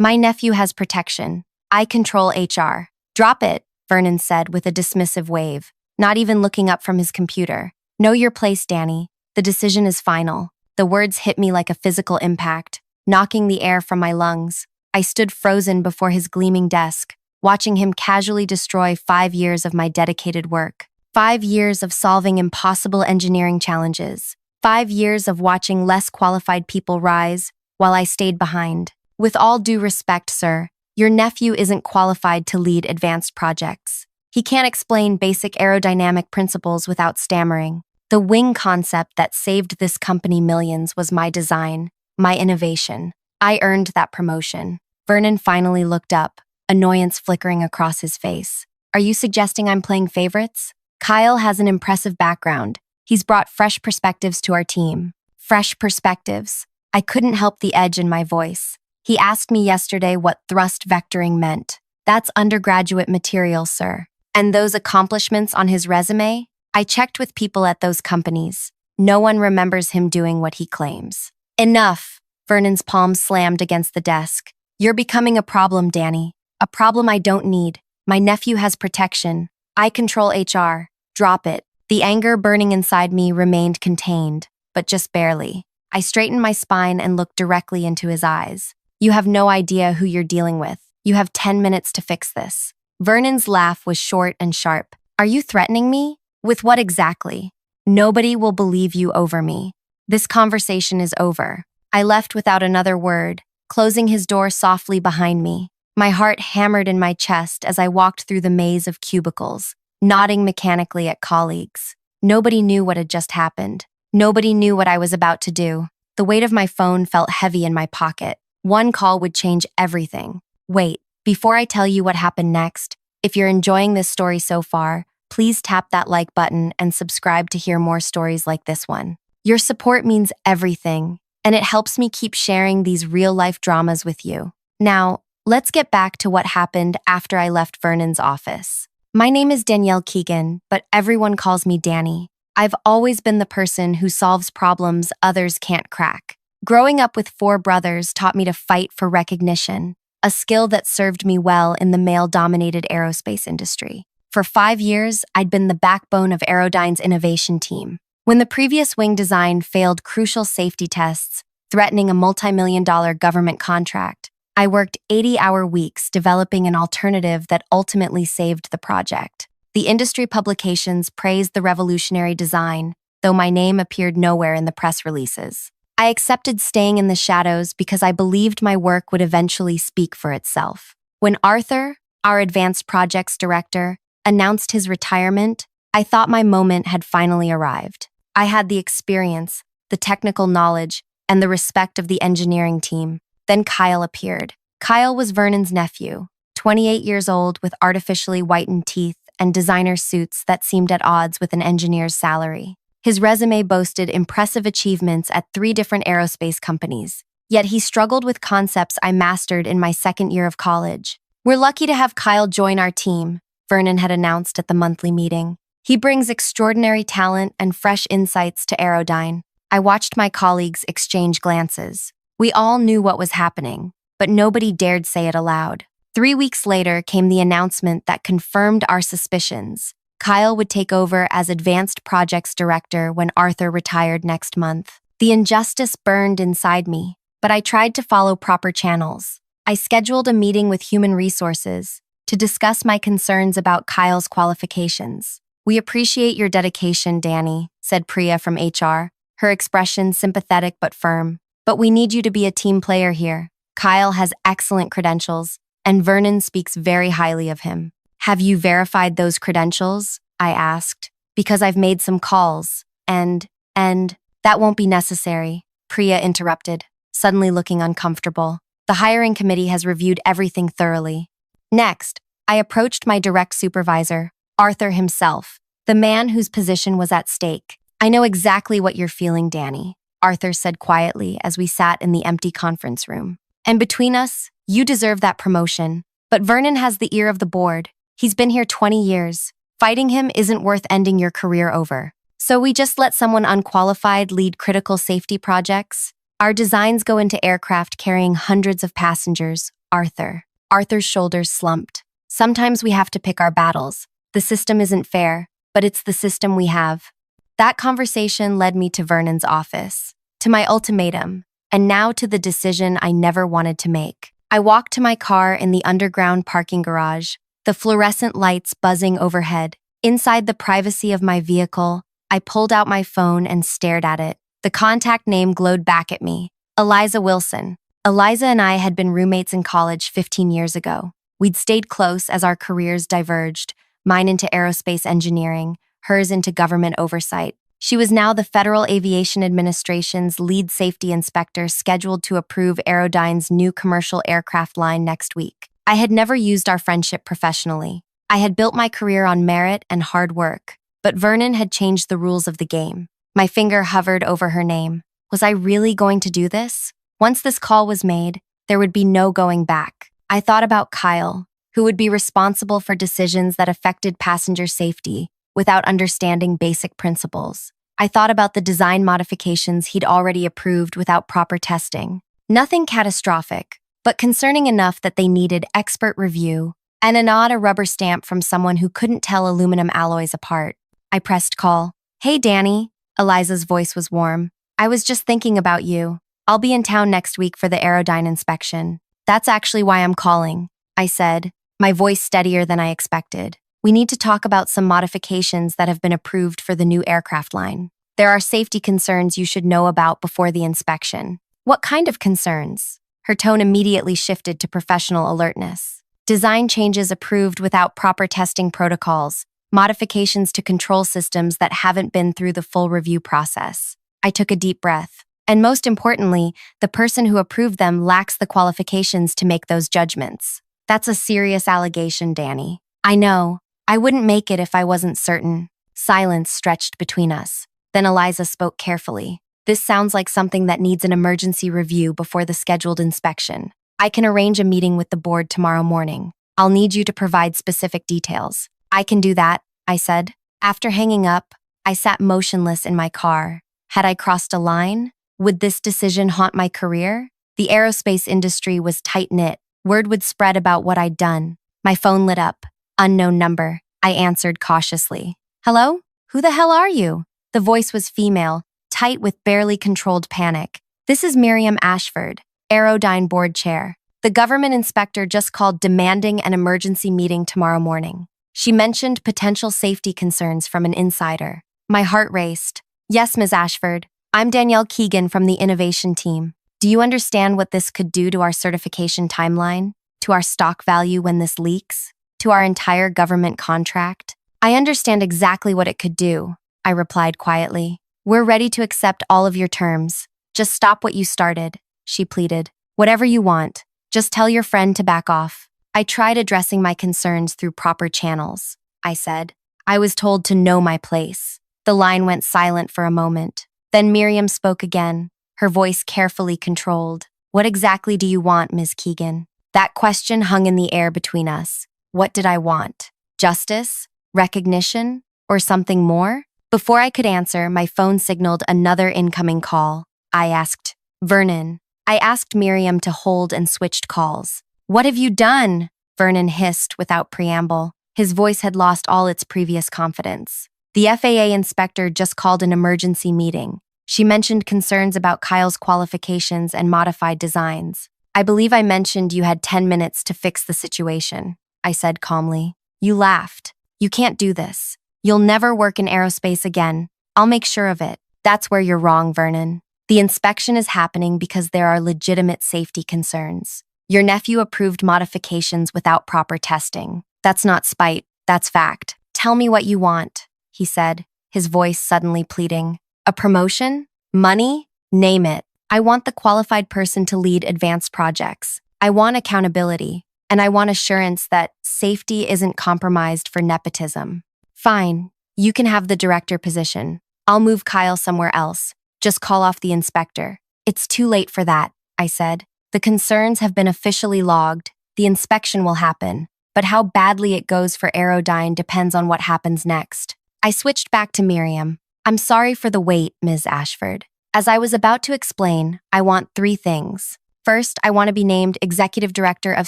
My nephew has protection. I control HR. Drop it, Vernon said with a dismissive wave, not even looking up from his computer. Know your place, Danny. The decision is final. The words hit me like a physical impact, knocking the air from my lungs. I stood frozen before his gleaming desk, watching him casually destroy 5 years of my dedicated work. 5 years of solving impossible engineering challenges. 5 years of watching less qualified people rise while I stayed behind. With all due respect, sir, your nephew isn't qualified to lead advanced projects. He can't explain basic aerodynamic principles without stammering. The wing concept that saved this company millions was my design, my innovation. I earned that promotion. Vernon finally looked up, annoyance flickering across his face. Are you suggesting I'm playing favorites? Kyle has an impressive background. He's brought fresh perspectives to our team. Fresh perspectives. I couldn't help the edge in my voice. He asked me yesterday what thrust vectoring meant. That's undergraduate material, sir. And those accomplishments on his resume? I checked with people at those companies. No one remembers him doing what he claims. Enough! Vernon's palm slammed against the desk. You're becoming a problem, Danny. A problem I don't need. My nephew has protection. I control HR. Drop it. The anger burning inside me remained contained, but just barely. I straightened my spine and looked directly into his eyes. You have no idea who you're dealing with. You have 10 minutes to fix this. Vernon's laugh was short and sharp. Are you threatening me? With what exactly? Nobody will believe you over me. This conversation is over. I left without another word, closing his door softly behind me. My heart hammered in my chest as I walked through the maze of cubicles, nodding mechanically at colleagues. Nobody knew what had just happened. Nobody knew what I was about to do. The weight of my phone felt heavy in my pocket. One call would change everything. Wait, before I tell you what happened next, if you're enjoying this story so far, please tap that like button and subscribe to hear more stories like this one. Your support means everything, and it helps me keep sharing these real-life dramas with you. Now, let's get back to what happened after I left Vernon's office. My name is Danielle Keegan, but everyone calls me Danny. I've always been the person who solves problems others can't crack. Growing up with 4 brothers taught me to fight for recognition, a skill that served me well in the male-dominated aerospace industry. For 5 years, I'd been the backbone of Aerodyne's innovation team. When the previous wing design failed crucial safety tests, threatening a multi-million-dollar government contract, I worked 80-hour weeks developing an alternative that ultimately saved the project. The industry publications praised the revolutionary design, though my name appeared nowhere in the press releases. I accepted staying in the shadows because I believed my work would eventually speak for itself. When Arthur, our advanced projects director, announced his retirement, I thought my moment had finally arrived. I had the experience, the technical knowledge, and the respect of the engineering team. Then Kyle appeared. Kyle was Vernon's nephew, 28 years old with artificially whitened teeth and designer suits that seemed at odds with an engineer's salary. His resume boasted impressive achievements at 3 different aerospace companies, yet he struggled with concepts I mastered in my second year of college. We're lucky to have Kyle join our team, Vernon had announced at the monthly meeting. He brings extraordinary talent and fresh insights to Aerodyne. I watched my colleagues exchange glances. We all knew what was happening, but nobody dared say it aloud. 3 weeks later came the announcement that confirmed our suspicions. Kyle would take over as Advanced Projects Director when Arthur retired next month. The injustice burned inside me, but I tried to follow proper channels. I scheduled a meeting with Human Resources to discuss my concerns about Kyle's qualifications. We appreciate your dedication, Danny, said Priya from HR, her expression sympathetic but firm. But we need you to be a team player here. Kyle has excellent credentials, and Vernon speaks very highly of him. Have you verified those credentials? I asked. Because I've made some calls, and that won't be necessary, Priya interrupted, suddenly looking uncomfortable. The hiring committee has reviewed everything thoroughly. Next, I approached my direct supervisor, Arthur himself, the man whose position was at stake. I know exactly what you're feeling, Danny, Arthur said quietly as we sat in the empty conference room. And between us, you deserve that promotion. But Vernon has the ear of the board. He's been here 20 years. Fighting him isn't worth ending your career over. So we just let someone unqualified lead critical safety projects? Our designs go into aircraft carrying hundreds of passengers, Arthur. Arthur's shoulders slumped. Sometimes we have to pick our battles. The system isn't fair, but it's the system we have. That conversation led me to Vernon's office, to my ultimatum, and now to the decision I never wanted to make. I walked to my car in the underground parking garage, the fluorescent lights buzzing overhead. Inside the privacy of my vehicle, I pulled out my phone and stared at it. The contact name glowed back at me. Eliza Wilson. Eliza and I had been roommates in college 15 years ago. We'd stayed close as our careers diverged, mine into aerospace engineering, hers into government oversight. She was now the Federal Aviation Administration's lead safety inspector scheduled to approve Aerodyne's new commercial aircraft line next week. I had never used our friendship professionally. I had built my career on merit and hard work, but Vernon had changed the rules of the game. My finger hovered over her name. Was I really going to do this? Once this call was made, there would be no going back. I thought about Kyle, who would be responsible for decisions that affected passenger safety without understanding basic principles. I thought about the design modifications he'd already approved without proper testing. Nothing catastrophic, but concerning enough that they needed expert review and a rubber stamp from someone who couldn't tell aluminum alloys apart. I pressed call. Hey, Danny. Eliza's voice was warm. I was just thinking about you. I'll be in town next week for the Aerodyne inspection. That's actually why I'm calling, I said, my voice steadier than I expected. We need to talk about some modifications that have been approved for the new aircraft line. There are safety concerns you should know about before the inspection. What kind of concerns? Her tone immediately shifted to professional alertness. Design changes approved without proper testing protocols, modifications to control systems that haven't been through the full review process. I took a deep breath. And most importantly, the person who approved them lacks the qualifications to make those judgments. That's a serious allegation, Danny. I know. I wouldn't make it if I wasn't certain. Silence stretched between us. Then Eliza spoke carefully. This sounds like something that needs an emergency review before the scheduled inspection. I can arrange a meeting with the board tomorrow morning. I'll need you to provide specific details. I can do that, I said. After hanging up, I sat motionless in my car. Had I crossed a line? Would this decision haunt my career? The aerospace industry was tight-knit. Word would spread about what I'd done. My phone lit up. Unknown number. I answered cautiously. Hello? Who the hell are you? The voice was female, tight with barely controlled panic. This is Miriam Ashford, Aerodyne board chair. The government inspector just called demanding an emergency meeting tomorrow morning. She mentioned potential safety concerns from an insider. My heart raced. Yes, Ms. Ashford. I'm Danielle Keegan from the innovation team. Do you understand what this could do to our certification timeline? To our stock value when this leaks? To our entire government contract? I understand exactly what it could do, I replied quietly. We're ready to accept all of your terms. Just stop what you started, she pleaded. Whatever you want. Just tell your friend to back off. I tried addressing my concerns through proper channels, I said. I was told to know my place. The line went silent for a moment. Then Miriam spoke again, her voice carefully controlled. What exactly do you want, Ms. Keegan? That question hung in the air between us. What did I want? Justice? Recognition? Or something more? Before I could answer, my phone signaled another incoming call. I asked, Vernon. I asked Miriam to hold and switched calls. What have you done? Vernon hissed without preamble. His voice had lost all its previous confidence. The FAA inspector just called an emergency meeting. She mentioned concerns about Kyle's qualifications and modified designs. I believe I mentioned you had 10 minutes to fix the situation, I said calmly. You laughed. You can't do this. You'll never work in aerospace again. I'll make sure of it. That's where you're wrong, Vernon. The inspection is happening because there are legitimate safety concerns. Your nephew approved modifications without proper testing. That's not spite, that's fact. Tell me what you want, he said, his voice suddenly pleading. A promotion? Money? Name it. I want the qualified person to lead advanced projects. I want accountability, and I want assurance that safety isn't compromised for nepotism. Fine, you can have the director position. I'll move Kyle somewhere else. Just call off the inspector. It's too late for that, I said. The concerns have been officially logged. The inspection will happen. But how badly it goes for Aerodyne depends on what happens next. I switched back to Miriam. I'm sorry for the wait, Ms. Ashford. As I was about to explain, I want 3 things. First, I want to be named Executive Director of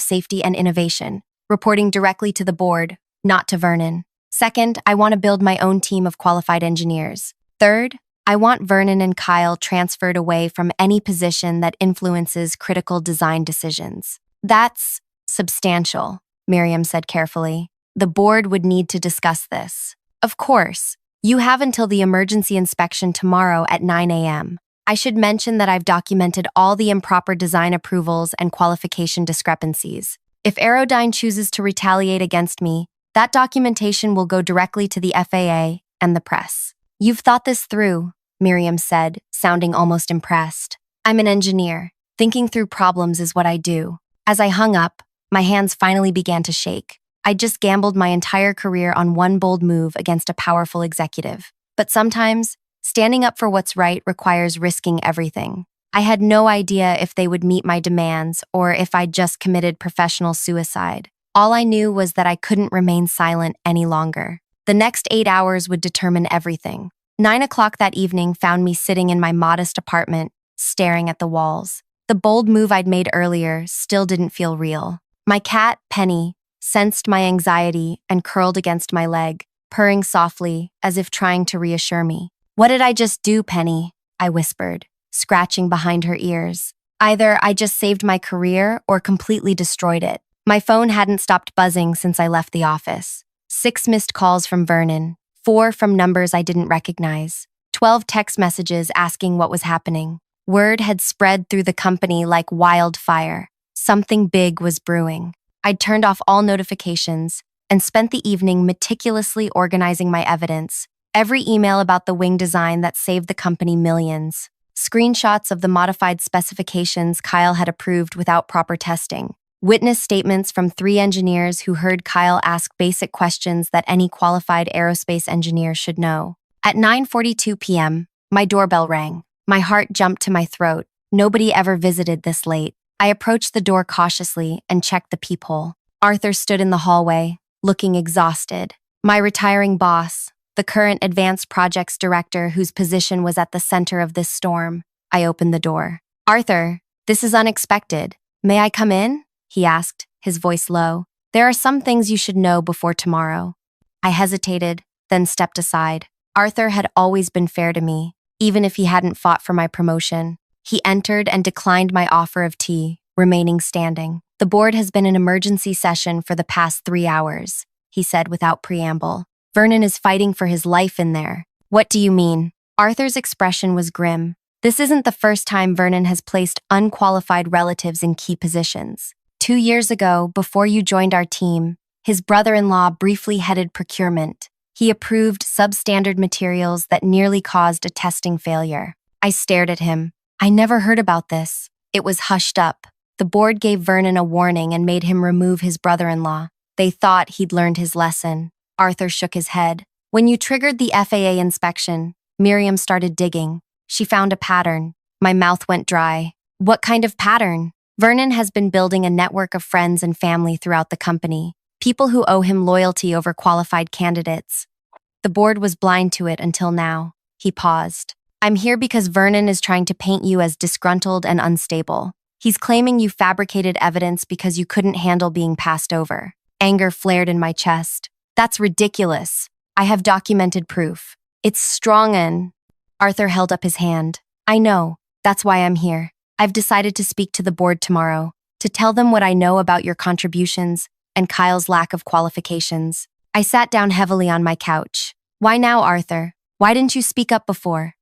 Safety and Innovation, reporting directly to the board, not to Vernon. Second, I want to build my own team of qualified engineers. Third, I want Vernon and Kyle transferred away from any position that influences critical design decisions. That's substantial, Miriam said carefully. The board would need to discuss this. Of course, you have until the emergency inspection tomorrow at 9 a.m. I should mention that I've documented all the improper design approvals and qualification discrepancies. If Aerodyne chooses to retaliate against me, that documentation will go directly to the FAA and the press. You've thought this through, Miriam said, sounding almost impressed. I'm an engineer. Thinking through problems is what I do. As I hung up, my hands finally began to shake. I'd just gambled my entire career on one bold move against a powerful executive. But sometimes, standing up for what's right requires risking everything. I had no idea if they would meet my demands or if I'd just committed professional suicide. All I knew was that I couldn't remain silent any longer. The next 8 hours would determine everything. 9 o'clock that evening found me sitting in my modest apartment, staring at the walls. The bold move I'd made earlier still didn't feel real. My cat, Penny, sensed my anxiety and curled against my leg, purring softly as if trying to reassure me. "What did I just do, Penny?" I whispered, scratching behind her ears. Either I just saved my career or completely destroyed it. My phone hadn't stopped buzzing since I left the office. 6 missed calls from Vernon, 4 from numbers I didn't recognize, 12 text messages asking what was happening. Word had spread through the company like wildfire. Something big was brewing. I'd turned off all notifications and spent the evening meticulously organizing my evidence. Every email about the wing design that saved the company millions. Screenshots of the modified specifications Kyle had approved without proper testing. Witness statements from 3 engineers who heard Kyle ask basic questions that any qualified aerospace engineer should know. At 9:42 p.m., my doorbell rang. My heart jumped to my throat. Nobody ever visited this late. I approached the door cautiously and checked the peephole. Arthur stood in the hallway, looking exhausted. My retiring boss, the current advanced projects director whose position was at the center of this storm. I opened the door. "Arthur, this is unexpected. May I come in?" he asked, his voice low. "There are some things you should know before tomorrow." I hesitated, then stepped aside. Arthur had always been fair to me, even if he hadn't fought for my promotion. He entered and declined my offer of tea, remaining standing. "The board has been in emergency session for the past 3 hours," he said without preamble. "Vernon is fighting for his life in there." "What do you mean?" Arthur's expression was grim. "This isn't the first time Vernon has placed unqualified relatives in key positions. 2 years ago, before you joined our team, his brother-in-law briefly headed procurement. He approved substandard materials that nearly caused a testing failure." I stared at him. "I never heard about this." "It was hushed up. The board gave Vernon a warning and made him remove his brother-in-law. They thought he'd learned his lesson." Arthur shook his head. "When you triggered the FAA inspection, Miriam started digging. She found a pattern." My mouth went dry. "What kind of pattern?" "Vernon has been building a network of friends and family throughout the company, people who owe him loyalty over qualified candidates. The board was blind to it until now." He paused. "I'm here because Vernon is trying to paint you as disgruntled and unstable. He's claiming you fabricated evidence because you couldn't handle being passed over." Anger flared in my chest. "That's ridiculous. I have documented proof. It's strong and—" Arthur held up his hand. "I know. That's why I'm here. I've decided to speak to the board tomorrow, to tell them what I know about your contributions and Kyle's lack of qualifications." I sat down heavily on my couch. "Why now, Arthur? Why didn't you speak up before?"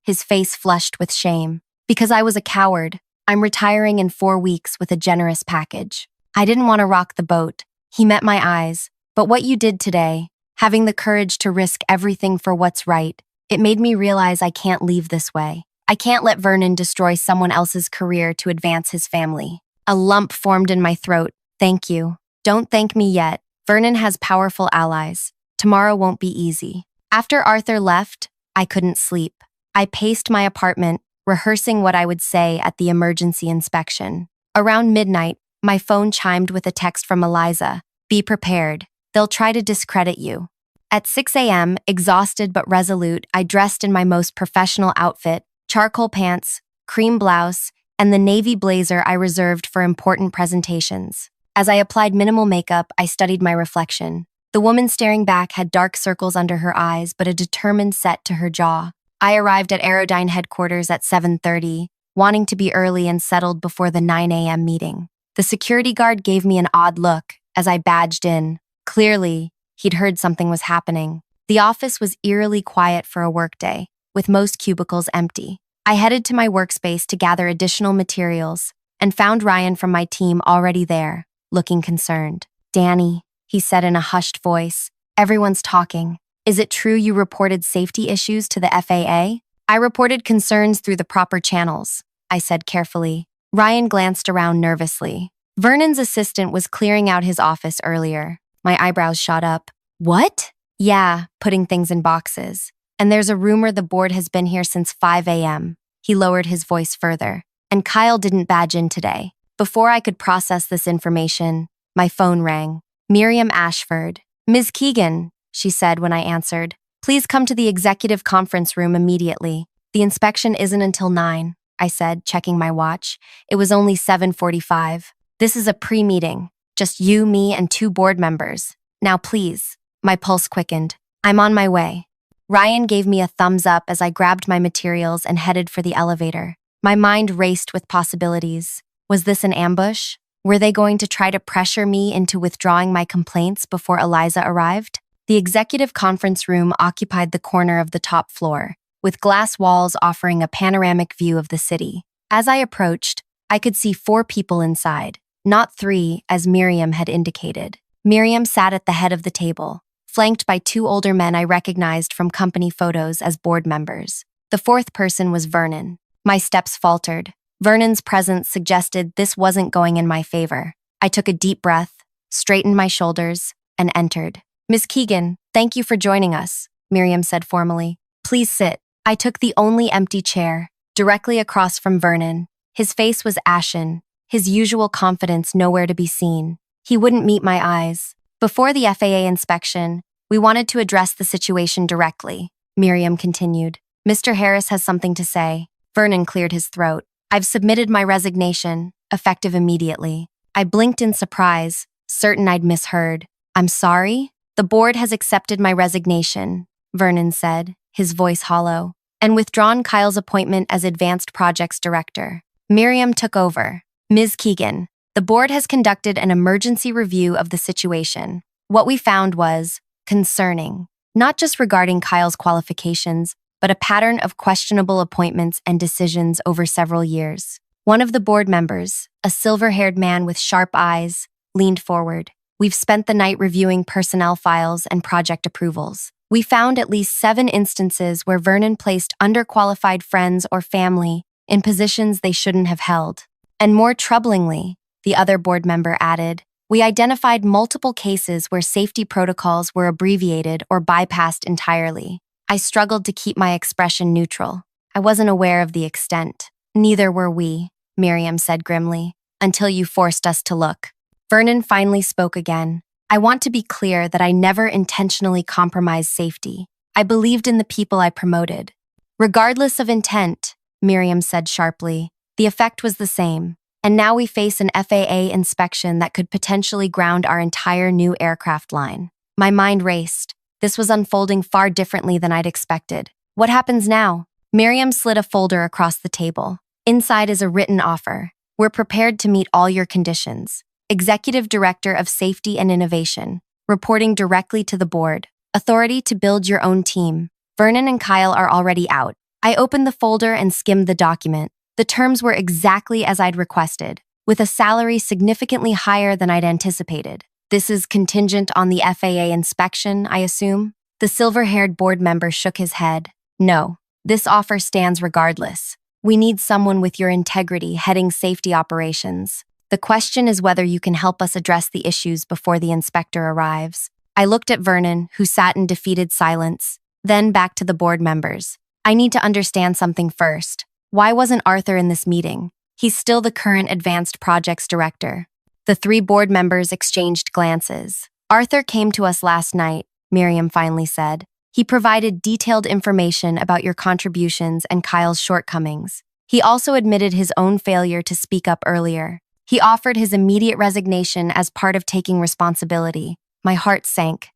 His face flushed with shame. "Because I was a coward. I'm retiring in 4 weeks with a generous package." I didn't want to rock the boat. He met my eyes. "But what you did today, having the courage to risk everything for what's right, it made me realize I can't leave this way. I can't let Vernon destroy someone else's career to advance his family." A lump formed in my throat. "Thank you." "Don't thank me yet. Vernon has powerful allies. Tomorrow won't be easy." After Arthur left, I couldn't sleep. I paced my apartment, rehearsing what I would say at the emergency inspection. Around midnight, my phone chimed with a text from Eliza. "Be prepared. They'll try to discredit you." At 6 a.m., exhausted but resolute, I dressed in my most professional outfit, charcoal pants, cream blouse, and the navy blazer I reserved for important presentations. As I applied minimal makeup, I studied my reflection. The woman staring back had dark circles under her eyes, but a determined set to her jaw. I arrived at Aerodyne headquarters at 7:30, wanting to be early and settled before the 9 a.m. meeting. The security guard gave me an odd look as I badged in. Clearly, he'd heard something was happening. The office was eerily quiet for a workday, with most cubicles empty. I headed to my workspace to gather additional materials and found Ryan from my team already there, looking concerned. "Danny," he said in a hushed voice, "everyone's talking. Is it true you reported safety issues to the FAA?" "I reported concerns through the proper channels," I said carefully. Ryan glanced around nervously. Vernon's assistant was clearing out his office earlier. My eyebrows shot up. "What?" "Yeah, putting things in boxes. And there's a rumor the board has been here since 5 a.m. He lowered his voice further. "And Kyle didn't badge in today." Before I could process this information, my phone rang. Miriam Ashford. "Ms. Keegan," she said when I answered. "Please come to the executive conference room immediately. The inspection isn't until 9, I said, checking my watch. It was only 7:45. "This is a pre-meeting. Just you, me, and 2 board members. Now please." My pulse quickened. "I'm on my way." Ryan gave me a thumbs up as I grabbed my materials and headed for the elevator. My mind raced with possibilities. Was this an ambush? Were they going to try to pressure me into withdrawing my complaints before Eliza arrived? The executive conference room occupied the corner of the top floor, with glass walls offering a panoramic view of the city. As I approached, I could see 4 people inside, not 3, as Miriam had indicated. Miriam sat at the head of the table, flanked by 2 older men I recognized from company photos as board members. The 4th person was Vernon. My steps faltered. Vernon's presence suggested this wasn't going in my favor. I took a deep breath, straightened my shoulders, and entered. "Ms. Keegan, thank you for joining us," Miriam said formally. "Please sit." I took the only empty chair, directly across from Vernon. His face was ashen, his usual confidence nowhere to be seen. He wouldn't meet my eyes. "Before the FAA inspection, we wanted to address the situation directly," Miriam continued. "Mr. Harris has something to say." Vernon cleared his throat. "I've submitted my resignation, effective immediately." I blinked in surprise, certain I'd misheard. "I'm sorry?" "The board has accepted my resignation," Vernon said, his voice hollow, "and withdrawn Kyle's appointment as Advanced Projects Director." Miriam took over. "Ms. Keegan, the board has conducted an emergency review of the situation. What we found was concerning, not just regarding Kyle's qualifications, but a pattern of questionable appointments and decisions over several years." One of the board members, a silver-haired man with sharp eyes, leaned forward. "We've spent the night reviewing personnel files and project approvals. We found at least 7 instances where Vernon placed underqualified friends or family in positions they shouldn't have held. And more troublingly," the other board member added, "we identified multiple cases where safety protocols were abbreviated or bypassed entirely." I struggled to keep my expression neutral. I wasn't aware of the extent. "Neither were we," Miriam said grimly, "until you forced us to look." Vernon finally spoke again. "I want to be clear that I never intentionally compromised safety. I believed in the people I promoted." "Regardless of intent," Miriam said sharply, "the effect was the same. And now we face an FAA inspection that could potentially ground our entire new aircraft line." My mind raced. This was unfolding far differently than I'd expected. "What happens now?" Miriam slid a folder across the table. "Inside is a written offer. We're prepared to meet all your conditions. Executive Director of Safety and Innovation, reporting directly to the board. Authority to build your own team. Vernon and Kyle are already out." I opened the folder and skimmed the document. The terms were exactly as I'd requested, with a salary significantly higher than I'd anticipated. "This is contingent on the FAA inspection, I assume?" The silver-haired board member shook his head. "No, this offer stands regardless. We need someone with your integrity heading safety operations. The question is whether you can help us address the issues before the inspector arrives." I looked at Vernon, who sat in defeated silence, then back to the board members. "I need to understand something first. Why wasn't Arthur in this meeting? He's still the current Advanced Projects Director." The 3 board members exchanged glances. "Arthur came to us last night," Miriam finally said. "He provided detailed information about your contributions and Kyle's shortcomings. He also admitted his own failure to speak up earlier. He offered his immediate resignation as part of taking responsibility. My heart sank.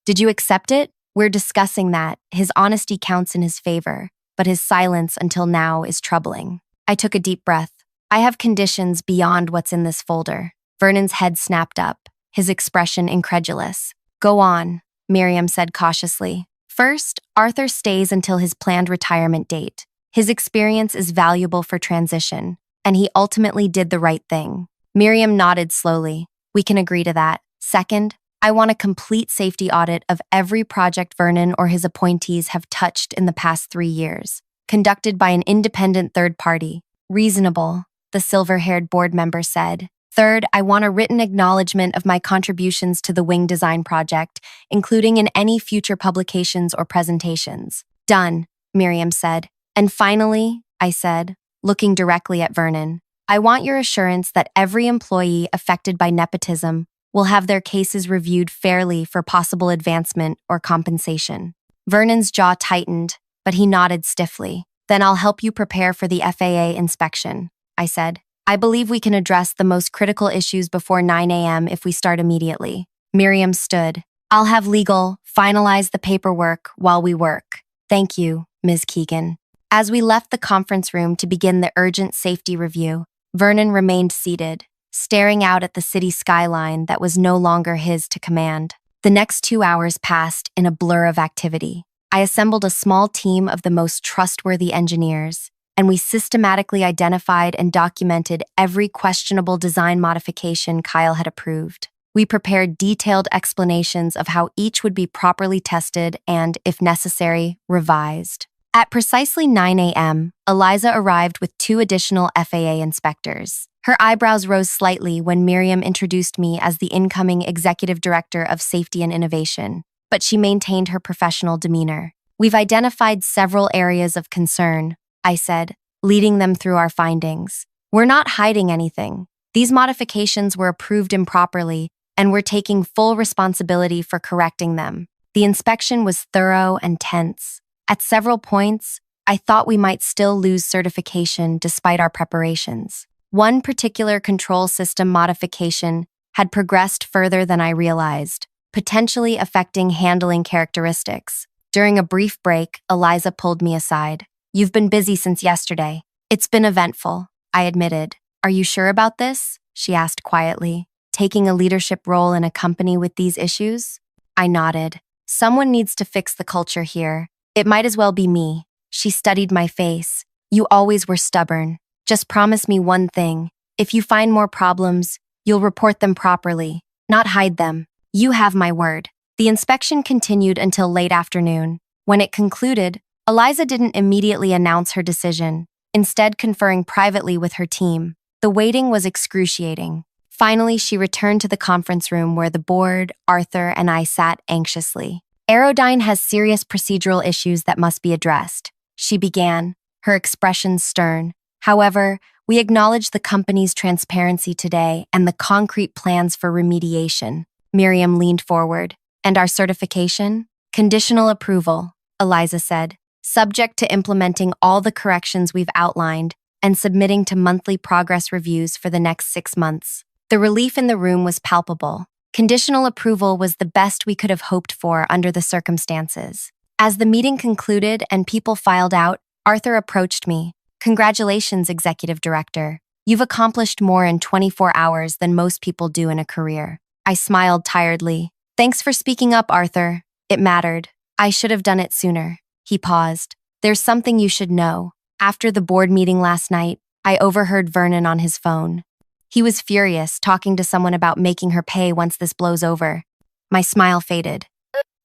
Did you accept it? We're discussing that. His honesty counts in his favor, but his silence until now is troubling. I took a deep breath. I have conditions beyond what's in this folder. Vernon's head snapped up, his expression incredulous. Go on, Miriam said cautiously. First, Arthur stays until his planned retirement date. His experience is valuable for transition, and he ultimately did the right thing. Miriam nodded slowly. We can agree to that. Second, I want a complete safety audit of every project Vernon or his appointees have touched in the past 3 years, conducted by an independent third party. Reasonable, the silver-haired board member said. Third, I want a written acknowledgement of my contributions to the wing design project, including in any future publications or presentations. Done, Miriam said. And finally, I said, looking directly at Vernon, I want your assurance that every employee affected by nepotism will have their cases reviewed fairly for possible advancement or compensation. Vernon's jaw tightened, but he nodded stiffly. Then I'll help you prepare for the FAA inspection, I said. I believe we can address the most critical issues before 9 a.m. if we start immediately. Miriam stood. I'll have legal finalize the paperwork while we work. Thank you, Ms. Keegan. As we left the conference room to begin the urgent safety review, Vernon remained seated, staring out at the city skyline that was no longer his to command. The next 2 hours passed in a blur of activity. I assembled a small team of the most trustworthy engineers, and we systematically identified and documented every questionable design modification Kyle had approved. We prepared detailed explanations of how each would be properly tested and, if necessary, revised. At precisely 9 a.m., Eliza arrived with 2 additional FAA inspectors. Her eyebrows rose slightly when Miriam introduced me as the incoming Executive Director of Safety and Innovation, but she maintained her professional demeanor. We've identified several areas of concern, I said, leading them through our findings. We're not hiding anything. These modifications were approved improperly, and we're taking full responsibility for correcting them. The inspection was thorough and tense. At several points, I thought we might still lose certification despite our preparations. One particular control system modification had progressed further than I realized, potentially affecting handling characteristics. During a brief break, Eliza pulled me aside. You've been busy since yesterday. It's been eventful, I admitted. Are you sure about this? She asked quietly. Taking a leadership role in a company with these issues? I nodded. Someone needs to fix the culture here. It might as well be me. She studied my face. You always were stubborn. Just promise me one thing. If you find more problems, you'll report them properly, not hide them. You have my word. The inspection continued until late afternoon. When it concluded, Eliza didn't immediately announce her decision, instead conferring privately with her team. The waiting was excruciating. Finally, she returned to the conference room where the board, Arthur, and I sat anxiously. Aerodyne has serious procedural issues that must be addressed, she began, her expression stern. However, we acknowledge the company's transparency today and the concrete plans for remediation. Miriam leaned forward. And our certification? Conditional approval, Eliza said, subject to implementing all the corrections we've outlined and submitting to monthly progress reviews for the next 6 months. The relief in the room was palpable. Conditional approval was the best we could have hoped for under the circumstances. As the meeting concluded and people filed out, Arthur approached me. Congratulations, Executive Director. You've accomplished more in 24 hours than most people do in a career. I smiled tiredly. Thanks for speaking up, Arthur. It mattered. I should have done it sooner. He paused. There's something you should know. After the board meeting last night, I overheard Vernon on his phone. He was furious, talking to someone about making her pay once this blows over. My smile faded.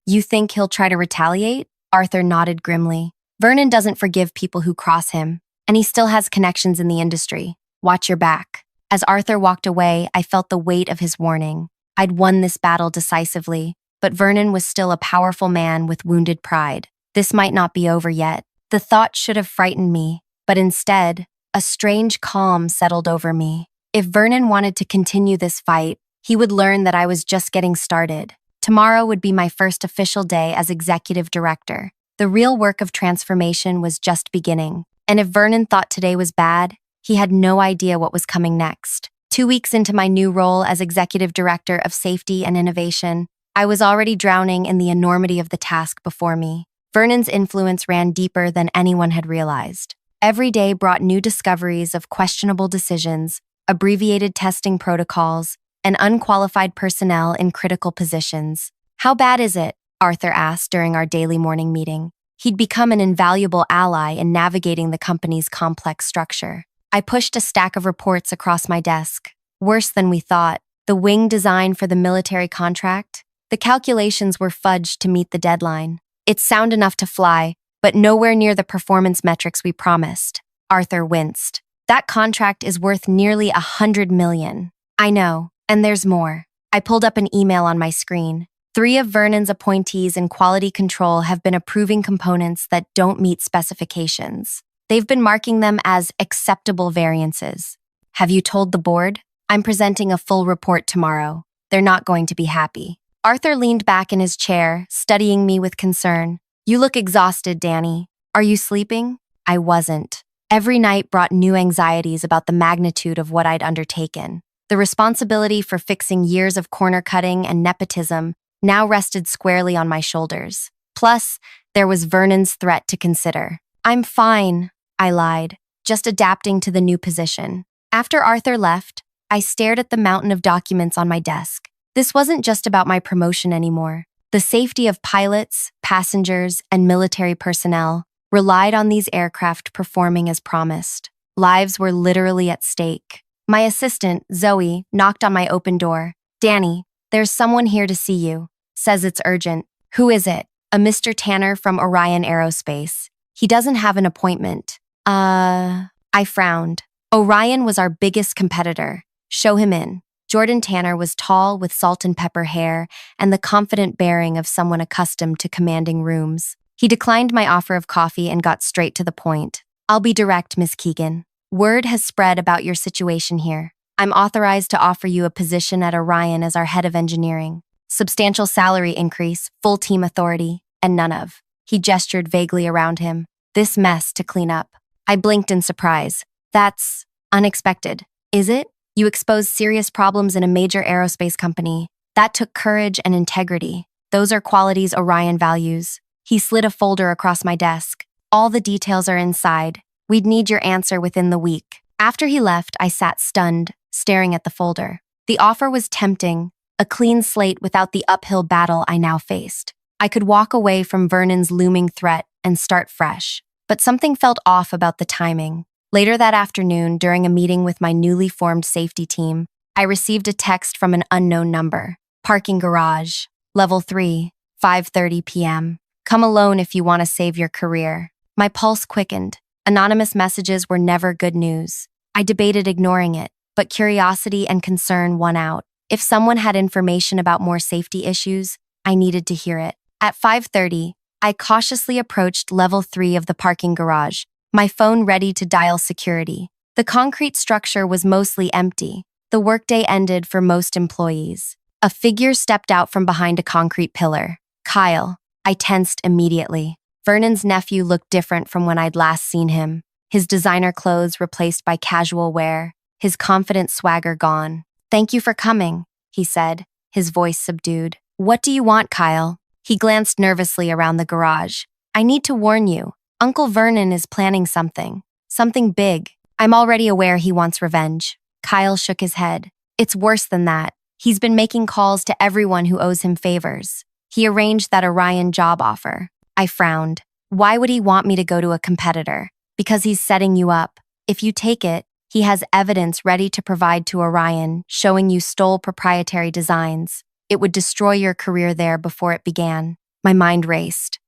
You think he'll try to retaliate? Arthur nodded grimly. Vernon doesn't forgive people who cross him, and he still has connections in the industry. Watch your back. As Arthur walked away, I felt the weight of his warning. I'd won this battle decisively, but Vernon was still a powerful man with wounded pride. This might not be over yet. The thought should have frightened me, but instead, a strange calm settled over me. If Vernon wanted to continue this fight, he would learn that I was just getting started. Tomorrow would be my first official day as executive director. The real work of transformation was just beginning, And if Vernon thought today was bad, he had no idea what was coming next. 2 weeks into my new role as Executive Director of Safety and Innovation, I was already drowning in the enormity of the task before me. Vernon's influence ran deeper than anyone had realized. Every day brought new discoveries of questionable decisions, abbreviated testing protocols, and unqualified personnel in critical positions. "How bad is it?" Arthur asked during our daily morning meeting. He'd become an invaluable ally in navigating the company's complex structure. I pushed a stack of reports across my desk. Worse than we thought. The wing design for the military contract? The calculations were fudged to meet the deadline. It's sound enough to fly, but nowhere near the performance metrics we promised. Arthur winced. That contract is worth nearly $100 million. I know, and there's more. I pulled up an email on my screen. 3 of Vernon's appointees in quality control have been approving components that don't meet specifications. They've been marking them as acceptable variances. Have you told the board? I'm presenting a full report tomorrow. They're not going to be happy. Arthur leaned back in his chair, studying me with concern. You look exhausted, Danny. Are you sleeping? I wasn't. Every night brought new anxieties about the magnitude of what I'd undertaken. The responsibility for fixing years of corner cutting and nepotism now rested squarely on my shoulders. Plus, there was Vernon's threat to consider. I'm fine, I lied, just adapting to the new position. After Arthur left, I stared at the mountain of documents on my desk. This wasn't just about my promotion anymore. The safety of pilots, passengers, and military personnel relied on these aircraft performing as promised. Lives were literally at stake. My assistant, Zoe, knocked on my open door. Danny, there's someone here to see you. Says it's urgent. Who is it? A Mr. Tanner from Orion Aerospace. He doesn't have an appointment. I frowned. Orion was our biggest competitor. Show him in. Jordan Tanner was tall with salt and pepper hair and the confident bearing of someone accustomed to commanding rooms. He declined my offer of coffee and got straight to the point. I'll be direct, Miss Keegan. Word has spread about your situation here. I'm authorized to offer you a position at Orion as our head of engineering. Substantial salary increase, full team authority, and none of. He gestured vaguely around him. This mess to clean up. I blinked in surprise. That's unexpected. Is it? You exposed serious problems in a major aerospace company. That took courage and integrity. Those are qualities Orion values. He slid a folder across my desk. All the details are inside. We'd need your answer within the week. After he left, I sat stunned, staring at the folder. The offer was tempting, a clean slate without the uphill battle I now faced. I could walk away from Vernon's looming threat and start fresh. But something felt off about the timing. Later that afternoon, during a meeting with my newly formed safety team, I received a text from an unknown number. Parking garage, level 3, 5:30 p.m. Come alone if you want to save your career. My pulse quickened. Anonymous messages were never good news. I debated ignoring it, but curiosity and concern won out. If someone had information about more safety issues, I needed to hear it. At 5:30, I cautiously approached level 3 of the parking garage, my phone ready to dial security. The concrete structure was mostly empty. The workday ended for most employees. A figure stepped out from behind a concrete pillar. Kyle. I tensed immediately. Vernon's nephew looked different from when I'd last seen him. His designer clothes replaced by casual wear, his confident swagger gone. Thank you for coming, he said, his voice subdued. What do you want, Kyle? He glanced nervously around the garage. I need to warn you. Uncle Vernon is planning something. Something big. I'm already aware he wants revenge. Kyle shook his head. It's worse than that. He's been making calls to everyone who owes him favors. He arranged that Orion job offer. I frowned. Why would he want me to go to a competitor? Because he's setting you up. If you take it, he has evidence ready to provide to Orion showing you stole proprietary designs. It would destroy your career there before it began. My mind raced.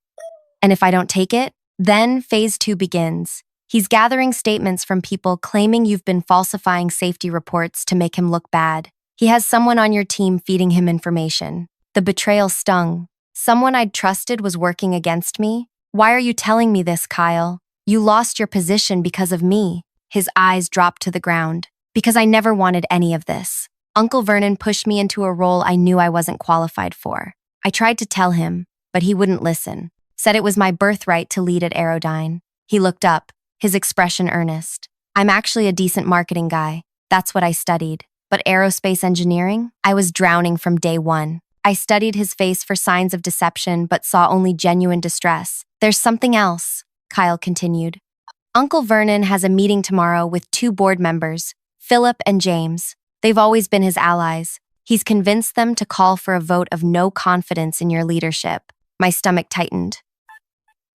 And if I don't take it? Then phase 2 begins. He's gathering statements from people claiming you've been falsifying safety reports to make him look bad. He has someone on your team feeding him information. The betrayal stung. Someone I'd trusted was working against me? Why are you telling me this, Kyle? You lost your position because of me. His eyes dropped to the ground. Because I never wanted any of this. Uncle Vernon pushed me into a role I knew I wasn't qualified for. I tried to tell him, but he wouldn't listen. Said it was my birthright to lead at Aerodyne. He looked up, his expression earnest. I'm actually a decent marketing guy. That's what I studied. But aerospace engineering? I was drowning from day one. I studied his face for signs of deception, but saw only genuine distress. There's something else, Kyle continued. Uncle Vernon has a meeting tomorrow with two board members, Philip and James. They've always been his allies. He's convinced them to call for a vote of no confidence in your leadership. My stomach tightened.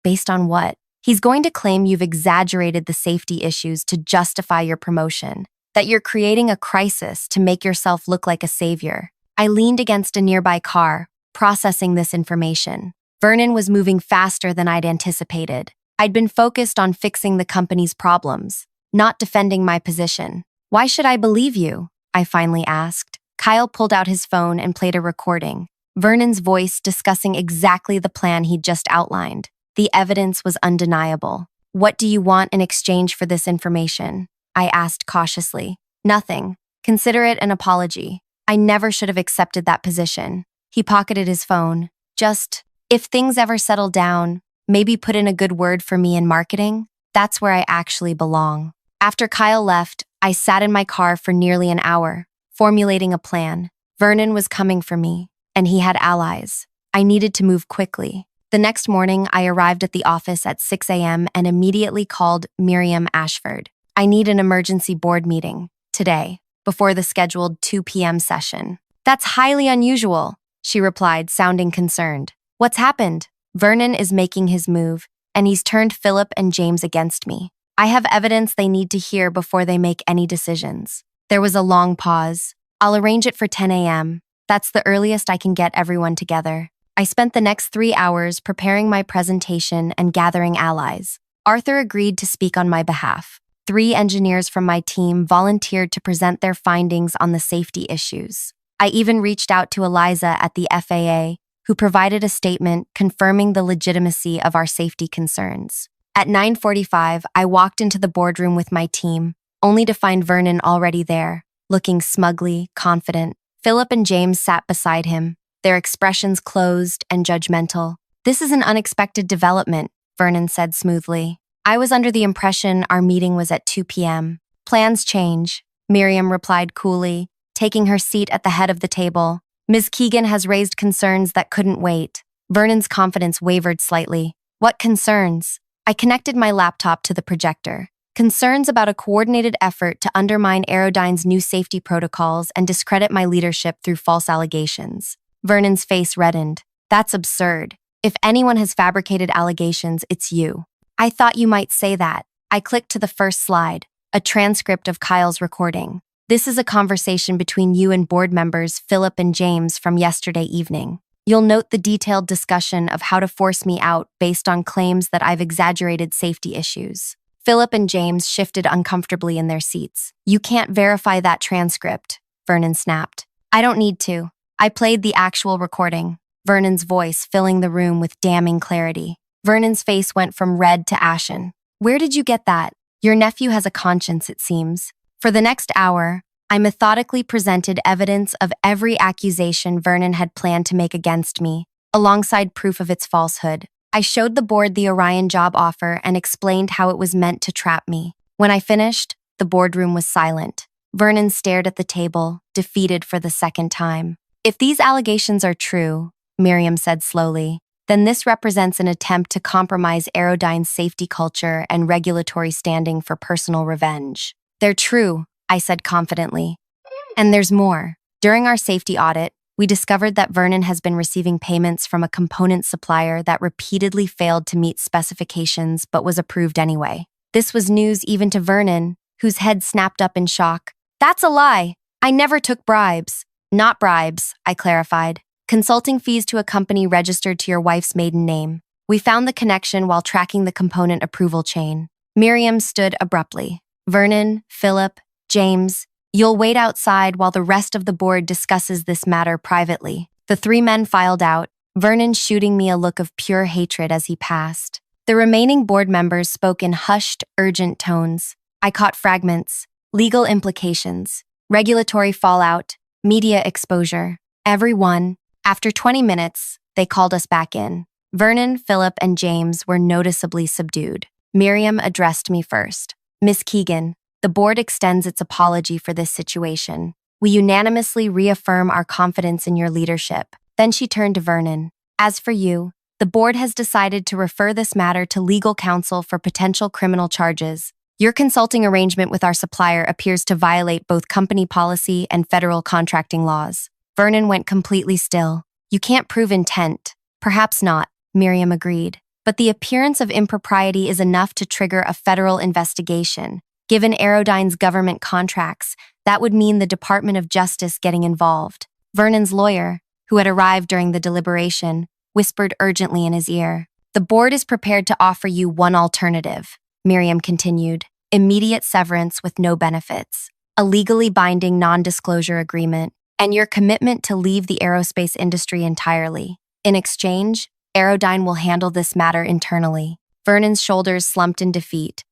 Based on what? He's going to claim you've exaggerated the safety issues to justify your promotion, that you're creating a crisis to make yourself look like a savior. I leaned against a nearby car, processing this information. Vernon was moving faster than I'd anticipated. I'd been focused on fixing the company's problems, not defending my position. Why should I believe you? I finally asked. Kyle pulled out his phone and played a recording, Vernon's voice discussing exactly the plan he'd just outlined. The evidence was undeniable. What do you want in exchange for this information? I asked cautiously. Nothing. Consider it an apology. I never should have accepted that position. He pocketed his phone. Just, if things ever settle down, maybe put in a good word for me in marketing. That's where I actually belong. After Kyle left, I sat in my car for nearly an hour, formulating a plan. Vernon was coming for me, and he had allies. I needed to move quickly. The next morning, I arrived at the office at 6 a.m. and immediately called Miriam Ashford. I need an emergency board meeting, today, before the scheduled 2 p.m. session. That's highly unusual, she replied, sounding concerned. What's happened? Vernon is making his move, and he's turned Philip and James against me. I have evidence they need to hear before they make any decisions. There was a long pause. I'll arrange it for 10 a.m. That's the earliest I can get everyone together. I spent the next 3 hours preparing my presentation and gathering allies. Arthur agreed to speak on my behalf. 3 engineers from my team volunteered to present their findings on the safety issues. I even reached out to Eliza at the FAA, who provided a statement confirming the legitimacy of our safety concerns. At 9:45, I walked into the boardroom with my team, only to find Vernon already there, looking smugly confident. Philip and James sat beside him, their expressions closed and judgmental. This is an unexpected development, Vernon said smoothly. I was under the impression our meeting was at 2 p.m. Plans change, Miriam replied coolly, taking her seat at the head of the table. Ms. Keegan has raised concerns that couldn't wait. Vernon's confidence wavered slightly. What concerns? I connected my laptop to the projector. Concerns about a coordinated effort to undermine Aerodyne's new safety protocols and discredit my leadership through false allegations. Vernon's face reddened. That's absurd. If anyone has fabricated allegations, it's you. I thought you might say that. I clicked to the first slide, a transcript of Kyle's recording. This is a conversation between you and board members Philip and James from yesterday evening. You'll note the detailed discussion of how to force me out based on claims that I've exaggerated safety issues. Philip and James shifted uncomfortably in their seats. You can't verify that transcript, Vernon snapped. I don't need to. I played the actual recording, Vernon's voice filling the room with damning clarity. Vernon's face went from red to ashen. Where did you get that? Your nephew has a conscience, it seems. For the next hour, I methodically presented evidence of every accusation Vernon had planned to make against me, alongside proof of its falsehood. I showed the board the Orion job offer and explained how it was meant to trap me. When I finished, the boardroom was silent. Vernon stared at the table, defeated for the second time. If these allegations are true, Miriam said slowly, then this represents an attempt to compromise Aerodyne's safety culture and regulatory standing for personal revenge. They're true, I said confidently. And there's more. During our safety audit, we discovered that Vernon has been receiving payments from a component supplier that repeatedly failed to meet specifications but was approved anyway. This was news even to Vernon, whose head snapped up in shock. That's a lie. I never took bribes. Not bribes, I clarified. Consulting fees to a company registered to your wife's maiden name. We found the connection while tracking the component approval chain. Miriam stood abruptly. Vernon, Philip, James, you'll wait outside while the rest of the board discusses this matter privately. The 3 men filed out, Vernon shooting me a look of pure hatred as he passed. The remaining board members spoke in hushed, urgent tones. I caught fragments, legal implications, regulatory fallout, media exposure. Everyone. After 20 minutes, they called us back in. Vernon, Philip, and James were noticeably subdued. Miriam addressed me first. Miss Keegan, the board extends its apology for this situation. We unanimously reaffirm our confidence in your leadership. Then she turned to Vernon. As for you, the board has decided to refer this matter to legal counsel for potential criminal charges. Your consulting arrangement with our supplier appears to violate both company policy and federal contracting laws. Vernon went completely still. You can't prove intent. Perhaps not, Miriam agreed. But the appearance of impropriety is enough to trigger a federal investigation. Given Aerodyne's government contracts, that would mean the Department of Justice getting involved. Vernon's lawyer, who had arrived during the deliberation, whispered urgently in his ear. The board is prepared to offer you one alternative, Miriam continued. Immediate severance with no benefits, a legally binding non-disclosure agreement, and your commitment to leave the aerospace industry entirely. In exchange, Aerodyne will handle this matter internally. Vernon's shoulders slumped in defeat.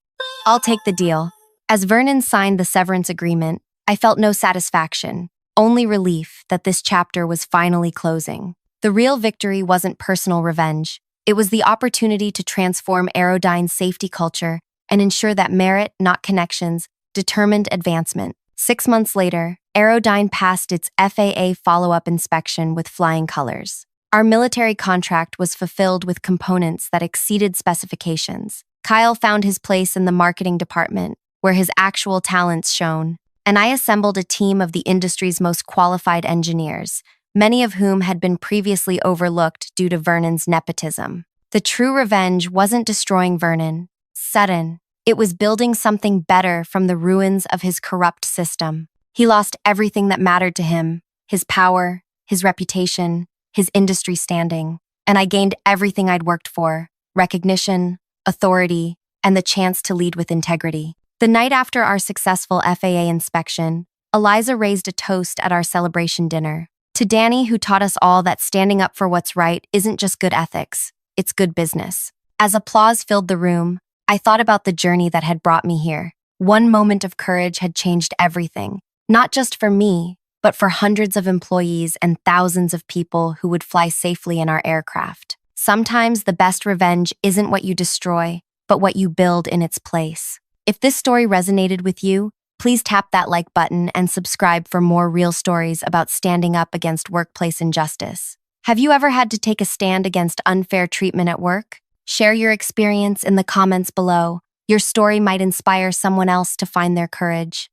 I'll take the deal. As Vernon signed the severance agreement, I felt no satisfaction, only relief that this chapter was finally closing. The real victory wasn't personal revenge. It was the opportunity to transform Aerodyne's safety culture and ensure that merit, not connections, determined advancement. 6 months later, Aerodyne passed its FAA follow-up inspection with flying colors. Our military contract was fulfilled with components that exceeded specifications. Kyle found his place in the marketing department, where his actual talents shone, and I assembled a team of the industry's most qualified engineers, many of whom had been previously overlooked due to Vernon's nepotism. The true revenge wasn't destroying Vernon. Sudden. It was building something better from the ruins of his corrupt system. He lost everything that mattered to him, his power, his reputation, his industry standing, and I gained everything I'd worked for: recognition, authority, and the chance to lead with integrity. The night after our successful FAA inspection, Eliza raised a toast at our celebration dinner. To Danny, who taught us all that standing up for what's right isn't just good ethics, it's good business. As applause filled the room, I thought about the journey that had brought me here. One moment of courage had changed everything, not just for me, but for hundreds of employees and thousands of people who would fly safely in our aircraft. Sometimes the best revenge isn't what you destroy, but what you build in its place. If this story resonated with you, please tap that like button and subscribe for more real stories about standing up against workplace injustice. Have you ever had to take a stand against unfair treatment at work? Share your experience in the comments below. Your story might inspire someone else to find their courage.